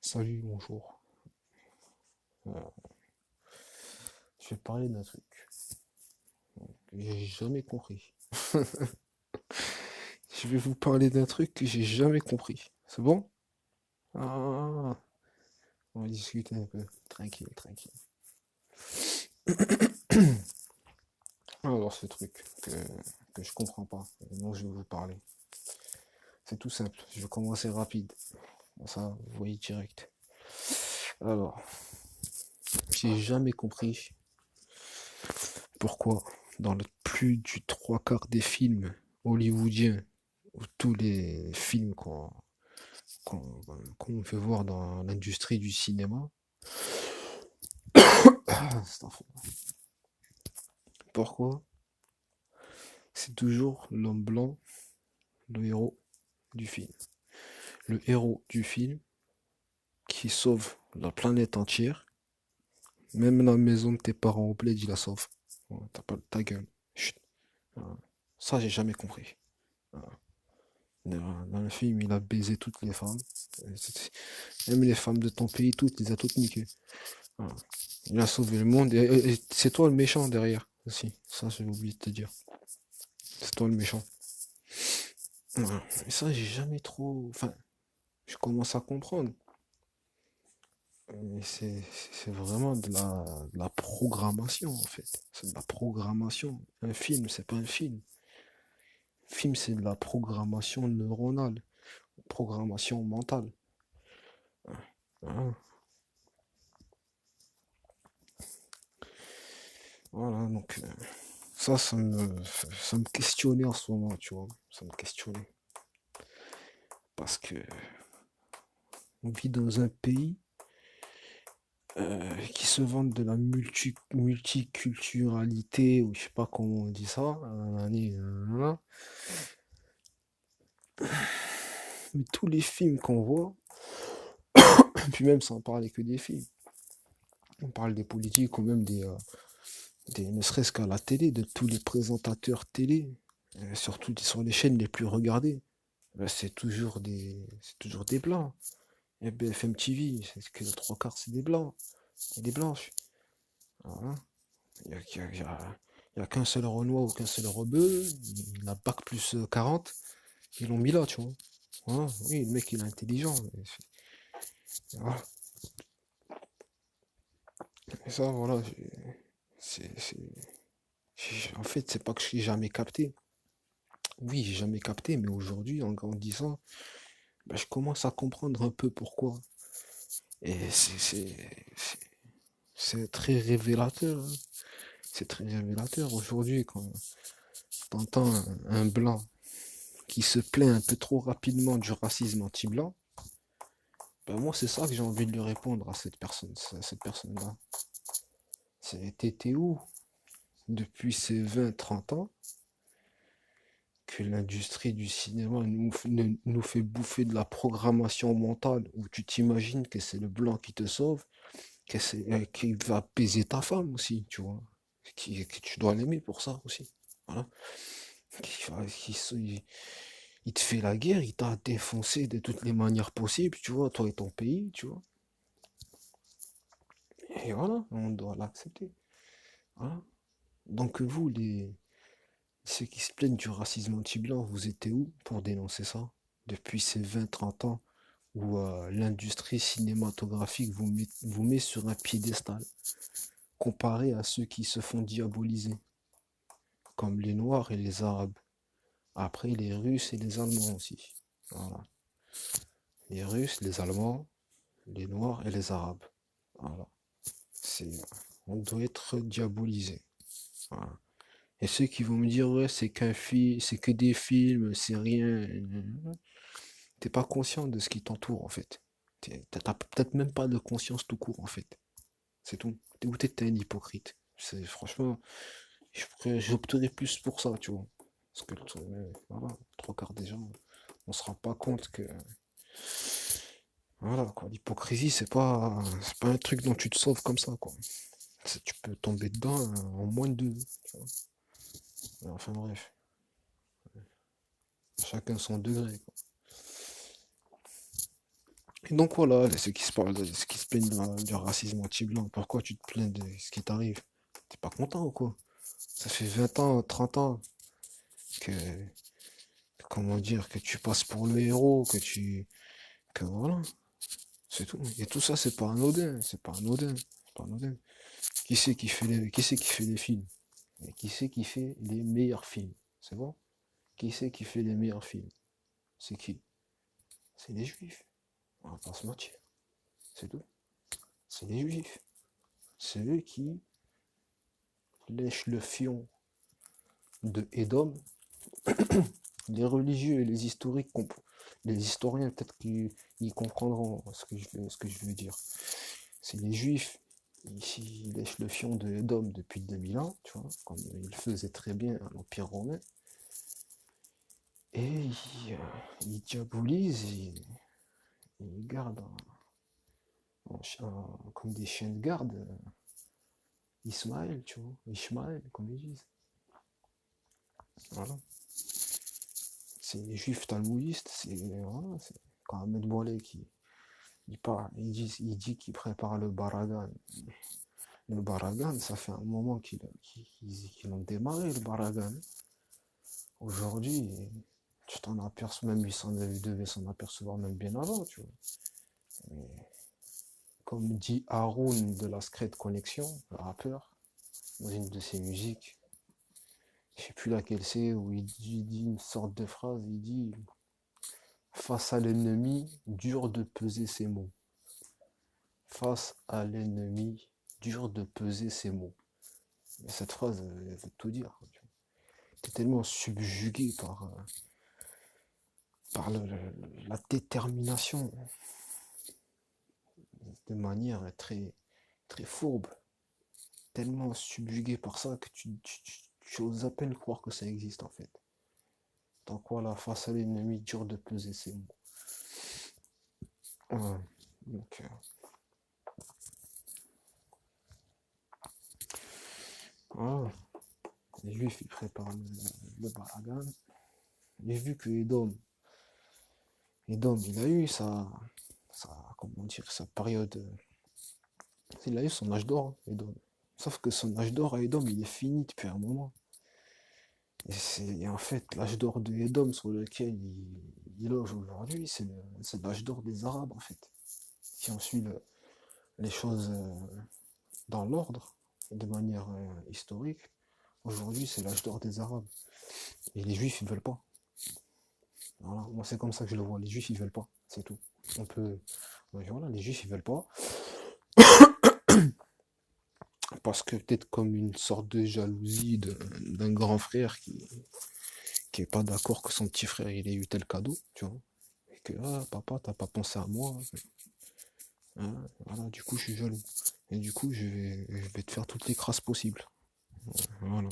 Salut, bonjour. Euh, je vais parler d'un truc que j'ai jamais compris. Je vais vous parler d'un truc que j'ai jamais compris. C'est bon? Ah, on va discuter un peu. Tranquille, tranquille. Alors, ce truc que je comprends pas, et dont je vais vous parler. C'est tout simple. Je vais commencer rapide. Comme ça, vous voyez direct. Alors, j'ai jamais compris pourquoi, dans le plus du trois quarts des films hollywoodiens, ou tous les films qu'on peut voir dans l'industrie du cinéma. Pourquoi c'est toujours l'homme blanc, le héros du film. Le héros du film qui sauve la planète entière, même la maison de tes parents au bled, il la sauve. Ouais, t'as pas ta gueule. Chut. Voilà. Ça, j'ai jamais compris. Voilà. Dans le film, il a baisé toutes les femmes. Même les femmes de ton pays, toutes, il les a toutes niquées. Voilà. Il a sauvé le monde et c'est toi le méchant derrière aussi. Ça, j'ai oublié de te dire. C'est toi le méchant. Ouais. Mais ça, j'ai jamais trop. Enfin, je commence à comprendre. Mais c'est vraiment de la programmation, en fait. C'est de la programmation. Un film, c'est pas un film. Un film, c'est de la programmation neuronale, programmation mentale. Hein. Voilà, donc ça me questionnait en ce moment, tu vois. Ça me questionnait. Parce que on vit dans un pays qui se vantent de la multiculturalité, ou je sais pas comment on dit ça, mais tous les films qu'on voit, puis même sans parler que des films, on parle des politiques ou même ne serait-ce qu'à la télé, de tous les présentateurs télé, surtout sur les chaînes les plus regardées, c'est toujours des blancs. Et BFM TV, c'est que le trois quarts c'est des blancs et des blanches. Voilà. Il y a, il y a- il y a- il y a qu'un seul Renoir ou qu'un seul Rebeu, il a bac plus 40, ils l'ont mis là, tu vois. Voilà. Oui, le mec il est intelligent. Voilà. Et ça, voilà, en fait, c'est pas que j'ai jamais capté. Oui, j'ai jamais capté, mais aujourd'hui, en grandissant, bah, je commence à comprendre un peu pourquoi. Et c'est très révélateur, hein. C'est très révélateur aujourd'hui quand t'entends un blanc qui se plaint un peu trop rapidement du racisme anti-blanc. Ben moi, c'est ça que j'ai envie de lui répondre à cette personne-là. T'étais où depuis ces 20 30 ans que l'industrie du cinéma nous fait bouffer de la programmation mentale où tu t'imagines que c'est le blanc qui te sauve, qui va baiser ta femme aussi, tu vois. Que tu dois l'aimer pour ça aussi. Voilà. Il te fait la guerre, il t'a défoncé de toutes les manières possibles, tu vois, toi et ton pays, tu vois. Et voilà, on doit l'accepter. Voilà. Donc vous, ceux qui se plaignent du racisme anti-blanc, vous étiez où pour dénoncer ça? Depuis ces 20 30 ans où l'industrie cinématographique vous met sur un piédestal, comparé à ceux qui se font diaboliser, comme les Noirs et les Arabes. Après, les Russes et les Allemands aussi. Voilà. Les Russes, les Allemands, les Noirs et les Arabes. Voilà. C'est, on doit être diabolisé. Voilà. Et ceux qui vont me dire, ouais, c'est que des films, c'est rien. T'es pas conscient de ce qui t'entoure, en fait. T'as peut-être même pas de conscience tout court, en fait. C'est tout. Ou t'es un hypocrite. Franchement, j'opterais plus pour ça, tu vois. Parce que voilà, trois quarts des gens, on se rend pas compte que voilà quoi, l'hypocrisie c'est pas un truc dont tu te sauves comme ça quoi. Tu peux tomber dedans en moins de deux. Tu vois. Enfin bref, chacun son degré quoi. Et donc voilà, ceux qui se parlent, ceux qui se plaignent du racisme anti-blanc, pourquoi tu te plains de ce qui t'arrive? T'es pas content ou quoi? Ça fait 20 ans, 30 ans que, comment dire, que tu passes pour le héros, que voilà, c'est tout. Et tout ça, c'est pas anodin, c'est pas anodin, c'est pas anodin. Qui c'est qui fait les films? Et qui c'est qui fait les meilleurs films? C'est bon? Qui c'est qui fait les meilleurs films? C'est qui? C'est les juifs. On va pas se mentir. C'est tout. C'est les juifs. C'est eux qui lèchent le fion de Édom. Les religieux et les historiques, les historiens peut-être qu'ils comprendront ce que je veux dire. C'est les juifs, ici, ils lèchent le fion de Édom depuis 2000 ans, tu vois, comme ils le faisaient très bien à l'Empire romain. Et ils diabolisent, ils gardent comme des chiens de garde Ismaël, tu vois, Ishmaël, comme ils disent. Voilà. C'est les juifs talmudistes, c'est quand Ahmed Boilé qui il dit qu'il prépare le Baragan. Le Baragan, ça fait un moment qu'ils ont démarré le Baragan. Aujourd'hui, tu t'en aperçois, même ils devaient s'en apercevoir même bien avant, tu vois. Mais, comme dit Haroun de la Secret Connection, le rappeur, dans une de ses musiques, je sais plus laquelle c'est, où il dit une sorte de phrase, il dit face à l'ennemi, dur de peser ses mots. Face à l'ennemi, dur de peser ses mots. Et cette phrase, elle veut tout dire. Tu es tellement subjugué par la détermination de manière très, très fourbe. Tellement subjugué par ça que tu oses à peine croire que ça existe en fait. Donc voilà, face à l'ennemi, dur de peser ses mots. Ouais. Donc, voilà. Les juifs, ils préparent le baragan. J'ai vu que Edom, il a eu comment dire, sa période, il a eu son âge d'or, Edom. Sauf que son âge d'or à Edom, il est fini depuis un moment. Et en fait, l'âge d'or de Edom sur lequel il loge aujourd'hui, c'est l'âge d'or des Arabes, en fait. Si on suit les choses dans l'ordre, de manière historique, aujourd'hui, c'est l'âge d'or des Arabes. Et les Juifs, ils veulent pas. Voilà, moi, c'est comme ça que je le vois. Les Juifs, ils veulent pas. C'est tout. On peut. Voilà, les Juifs, ils veulent pas. Parce que peut-être comme une sorte de jalousie d'un grand frère qui est pas d'accord que son petit frère il ait eu tel cadeau, tu vois. Et que papa, t'as pas pensé à moi. Hein, voilà, du coup je suis jaloux. Et du coup je vais te faire toutes les crasses possibles. Voilà.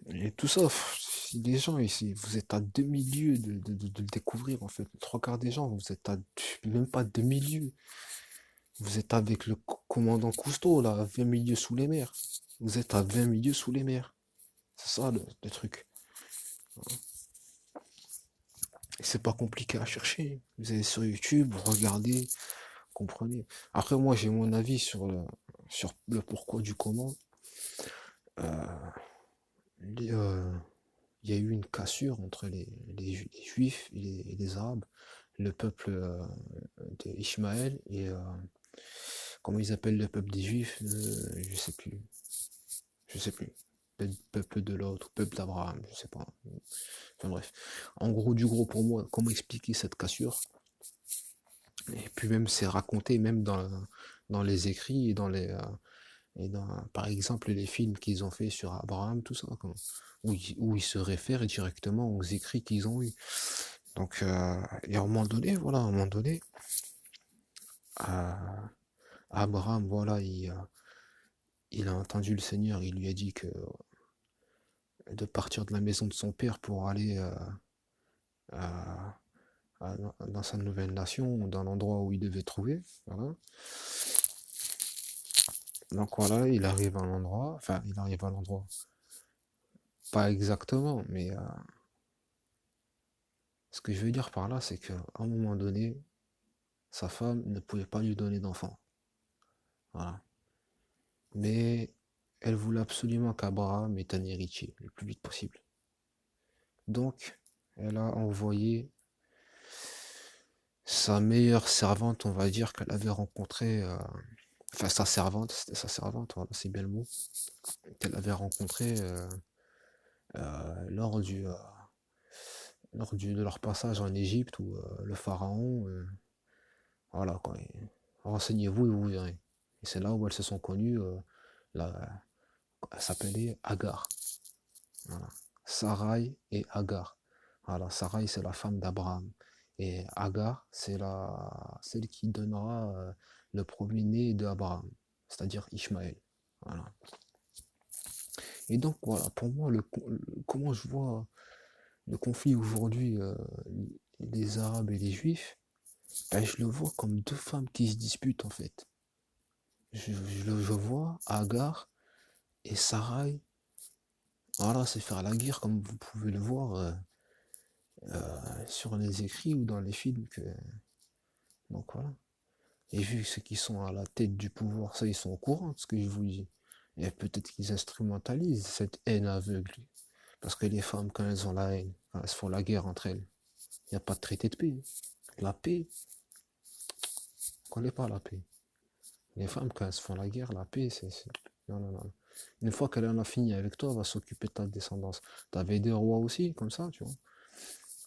Et tout ça, si les gens ici, vous êtes à demi-lieu de le découvrir en fait. Les trois quarts des gens, vous êtes à même pas demi-lieu. Vous êtes avec le commandant Cousteau là, à 20 milieux sous les mers. Vous êtes à 20 milieux sous les mers. C'est ça le truc. Et c'est pas compliqué à chercher. Vous allez sur YouTube, vous regardez, comprenez. Après, moi, j'ai mon avis sur le pourquoi du comment. Euh, il y a eu une cassure entre les Juifs et les Arabes, le peuple d'Ishmaël et comment ils appellent le peuple des Juifs, je sais plus, je sais plus. Peuple de l'autre, peuple d'Abraham, je sais pas. Enfin bref. En gros, du gros pour moi, comment expliquer cette cassure? Et puis même c'est raconté même dans les écrits et par exemple les films qu'ils ont fait sur Abraham, tout ça, où ils se réfèrent directement aux écrits qu'ils ont eus. Donc et à un moment donné, voilà, à un moment donné, euh, Abraham, voilà, il a entendu le Seigneur, il lui a dit que de partir de la maison de son père pour aller à- dans sa nouvelle nation, dans l'endroit où il devait trouver. Voilà. Donc voilà, il arrive à l'endroit, enfin il arrive à l'endroit, pas exactement, mais ce que je veux dire par là, c'est qu'à un moment donné, sa femme ne pouvait pas lui donner d'enfant. Voilà. Mais elle voulait absolument qu'Abraham ait un héritier le plus vite possible. Donc, elle a envoyé sa meilleure servante, on va dire, qu'elle avait rencontrée, enfin sa servante, c'était sa servante, voilà, c'est bien le mot, qu'elle avait rencontrée lors de leur passage en Égypte où le pharaon, voilà quoi, renseignez-vous et vous verrez. Et c'est là où elles se sont connues, elle s'appelait Agar, voilà. Sarai et Agar. Voilà, Sarai c'est la femme d'Abraham. Et Agar, c'est celle qui donnera le premier-né d'Abraham, c'est-à-dire Ishmaël. Voilà. Et donc voilà, pour moi, comment je vois le conflit aujourd'hui, les Arabes et les Juifs, ben, je le vois comme deux femmes qui se disputent en fait. Je vois Agar et Sarai, voilà, c'est faire la guerre comme vous pouvez le voir sur les écrits ou dans les films. Donc voilà. Et vu ceux qui sont à la tête du pouvoir, ça ils sont au courant de ce que je vous dis. Et peut-être qu'ils instrumentalisent cette haine aveugle. Parce que les femmes, quand elles ont la haine, quand elles se font la guerre entre elles, il n'y a pas de traité de paix. La paix, on ne connaît pas la paix. Les femmes, quand elles se font la guerre, la paix, non, non, non. Une fois qu'elle en a fini avec toi, elle va s'occuper de ta descendance. T'avais des rois aussi, comme ça, tu vois.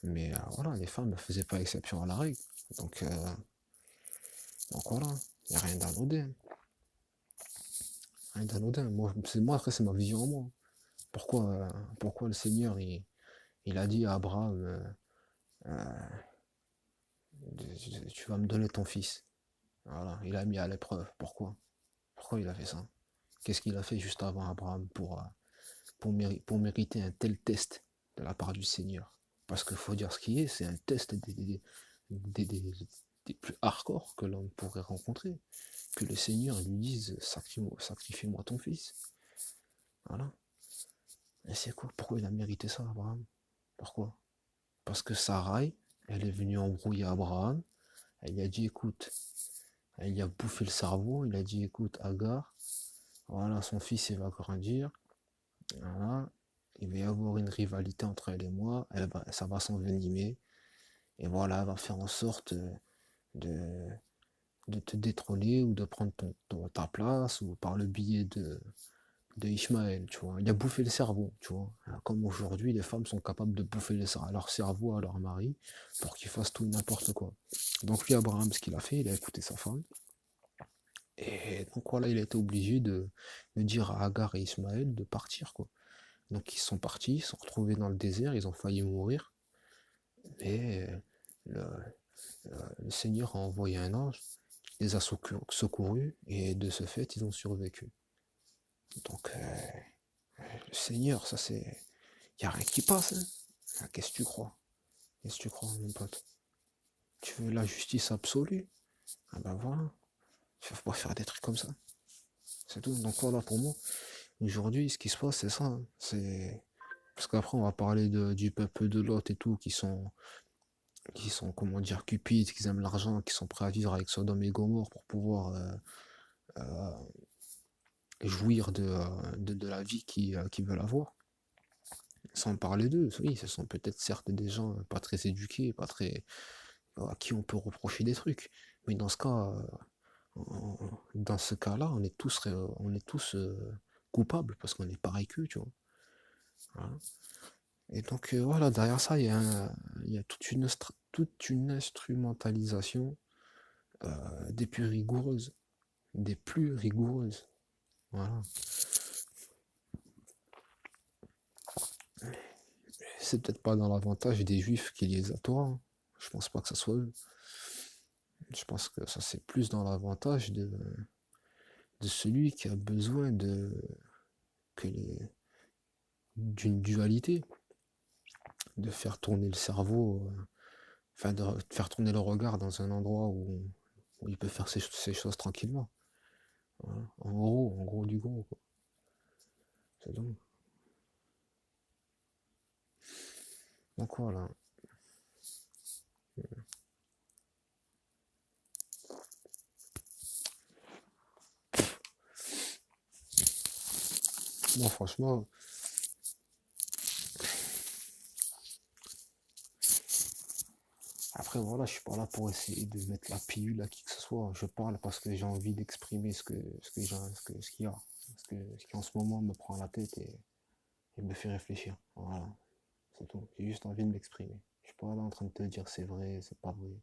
Mais voilà, les femmes ne faisaient pas exception à la règle. Donc, euh, donc voilà, il n'y a rien d'anodin. Rien d'anodin. Moi, après, c'est ma vision en moi. Pourquoi le Seigneur, il a dit à Abraham, tu vas me donner ton fils. Voilà, il a mis à l'épreuve. Pourquoi il a fait ça? Qu'est-ce qu'il a fait juste avant Abraham pour mériter un tel test de la part du Seigneur? Parce qu'il faut dire ce qui est, c'est un test des- des- des plus hardcore que l'homme pourrait rencontrer. Que le Seigneur lui dise, sacrifie-moi ton fils. Voilà. Et c'est quoi? Pourquoi il a mérité ça, Abraham? Pourquoi? Parce que Sarai, elle est venue embrouiller Abraham. Elle lui a dit, écoute, elle lui a bouffé le cerveau. Il a dit, écoute, Agar, voilà, son fils, il va grandir. Voilà. Il va y avoir une rivalité entre elle et moi. Ça va s'envenimer. Et voilà, elle va faire en sorte de, de te détrôner ou de prendre ta place ou par le biais de Ishmaël, tu vois. Il a bouffé le cerveau, tu vois. Comme aujourd'hui, les femmes sont capables de bouffer leur cerveau à leur mari pour qu'ils fassent tout et n'importe quoi. Donc lui, Abraham, ce qu'il a fait, il a écouté sa femme. Et donc voilà, il a été obligé de dire à Agar et Ismaël de partir, quoi. Donc ils sont partis, ils se sont retrouvés dans le désert, ils ont failli mourir. Et le, le Seigneur a envoyé un ange qui les a secourus, et de ce fait, ils ont survécu. Donc le Seigneur, ça c'est... Y a rien qui passe, hein. Qu'est-ce que tu crois? Qu'est-ce que tu crois, mon pote? Tu veux la justice absolue? Ah ben voilà, il faut pas faire des trucs comme ça. C'est tout. Donc voilà, pour moi, aujourd'hui, ce qui se passe, c'est ça, hein. C'est... Parce qu'après, on va parler du peuple de Lot et tout, comment dire, cupides, qui aiment l'argent, qui sont prêts à vivre avec Sodome et Gomorre pour pouvoir jouir de la vie qu'ils veulent avoir. Sans parler d'eux, oui, ce sont peut-être certes des gens pas très éduqués, pas très, à qui on peut reprocher des trucs. Mais dans ce cas, dans ce cas-là, on est tous coupables parce qu'on est pareil qu'eux, tu vois. Voilà. Et donc voilà, derrière ça, il y a toute une instrumentalisation des plus rigoureuses, des plus rigoureuses. Voilà. C'est peut-être pas dans l'avantage des juifs qu'il y ait les Torah, hein. Je pense pas que ça soit eux. Je pense que ça c'est plus dans l'avantage de celui qui a besoin que d'une dualité, de faire tourner le cerveau, enfin de faire tourner le regard dans un endroit où il peut faire ces choses tranquillement. Voilà. En gros du gros, quoi. C'est tout. Donc voilà. Moi, franchement, après, voilà, je suis pas là pour essayer de mettre la pilule à qui que ce soit. Je parle parce que j'ai envie d'exprimer ce qu'il y a. Ce qui en ce moment me prend la tête et me fait réfléchir. Voilà, c'est tout. J'ai juste envie de m'exprimer. Je suis pas là en train de te dire c'est vrai, c'est pas vrai.